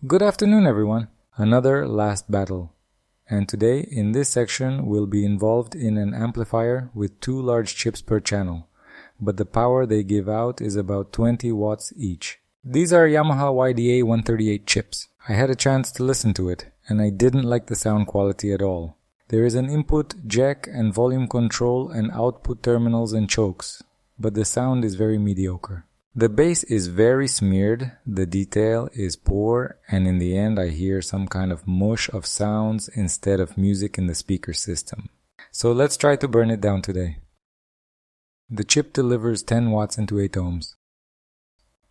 Good afternoon, everyone. Another last battle. And today, in this section, we'll be involved in an amplifier with 2 large chips per channel, but the power they give out is about 20 watts each. These are Yamaha YDA138 chips. I had a chance to listen to it, and I didn't like the sound quality at all. There is an input, jack, and volume control and output terminals and chokes, but the sound is very mediocre. The bass is very smeared, the detail is poor, and in the end I hear some kind of mush of sounds instead of music in the speaker system. So let's try to burn it down today. The chip delivers 10 watts into 8 ohms,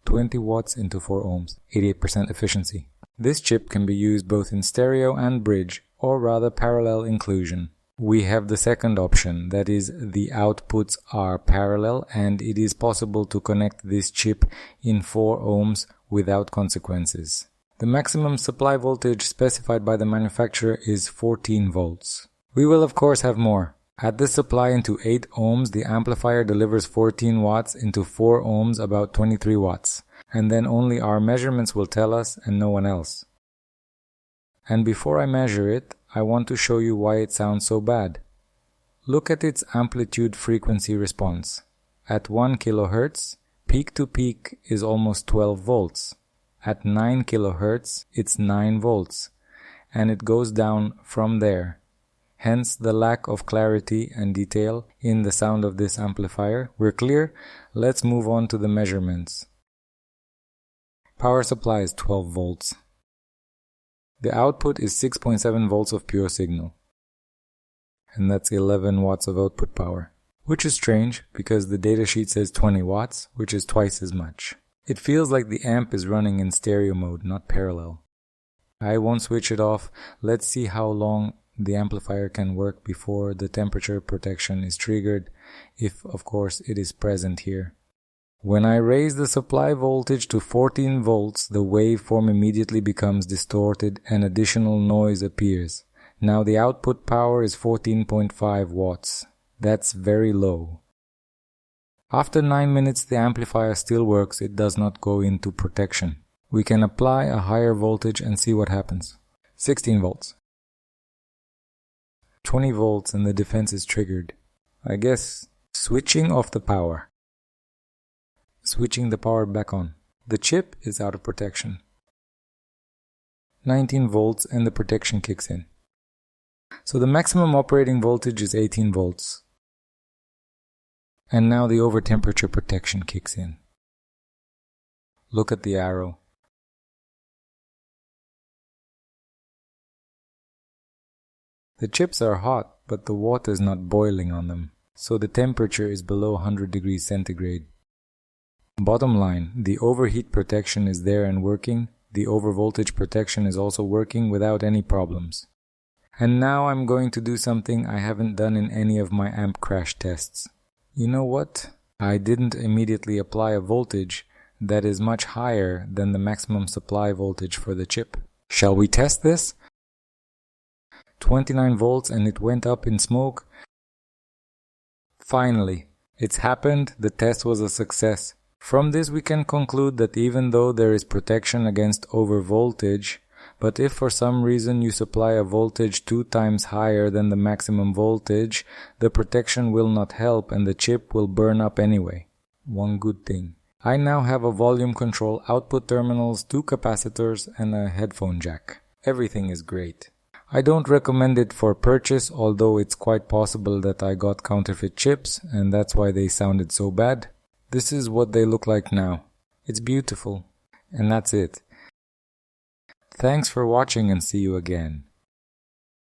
20 watts into 4 ohms, 88% efficiency. This chip can be used both in stereo and bridge, or rather parallel inclusion. We have the second option, that is, the outputs are parallel and it is possible to connect this chip in 4 ohms without consequences. The maximum supply voltage specified by the manufacturer is 14 volts. We will of course have more. At this supply into 8 ohms, the amplifier delivers 14 watts into 4 ohms, about 23 watts. And then only our measurements will tell us and no one else. And before I measure it, I want to show you why it sounds so bad. Look at its amplitude frequency response. At 1 kHz, peak to peak is almost 12 volts. At 9 kHz, it's 9 volts. And it goes down from there. Hence the lack of clarity and detail in the sound of this amplifier. We're clear? Let's move on to the measurements. Power supply is 12 volts. The output is 6.7 volts of pure signal. And that's 11 watts of output power. Which is strange, because the datasheet says 20 watts, which is twice as much. It feels like the amp is running in stereo mode, not parallel. I won't switch it off. Let's see how long the amplifier can work before the temperature protection is triggered, if of course it is present here. When I raise the supply voltage to 14 volts, the waveform immediately becomes distorted and additional noise appears. Now the output power is 14.5 watts. That's very low. After 9 minutes the amplifier still works, it does not go into protection. We can apply a higher voltage and see what happens. 16 volts. 20 volts and the defense is triggered. I guess switching off the power. Switching the power back on. The chip is out of protection. 19 volts and the protection kicks in. So the maximum operating voltage is 18 volts. And now the over temperature protection kicks in. Look at the arrow. The chips are hot, but the water is not boiling on them, so the temperature is below 100 degrees centigrade. Bottom line, the overheat protection is there and working, the overvoltage protection is also working without any problems. And now I'm going to do something I haven't done in any of my amp crash tests. You know what? I didn't immediately apply a voltage that is much higher than the maximum supply voltage for the chip. Shall we test this? 29 volts and it went up in smoke. Finally, it's happened, the test was a success. From this we can conclude that even though there is protection against overvoltage, but if for some reason you supply a voltage 2 times higher than the maximum voltage, the protection will not help and the chip will burn up anyway. One good thing. I now have a volume control, output terminals, 2 capacitors and a headphone jack. Everything is great. I don't recommend it for purchase, although it's quite possible that I got counterfeit chips and that's why they sounded so bad. This is what they look like now. It's beautiful. And that's it. Thanks for watching and see you again.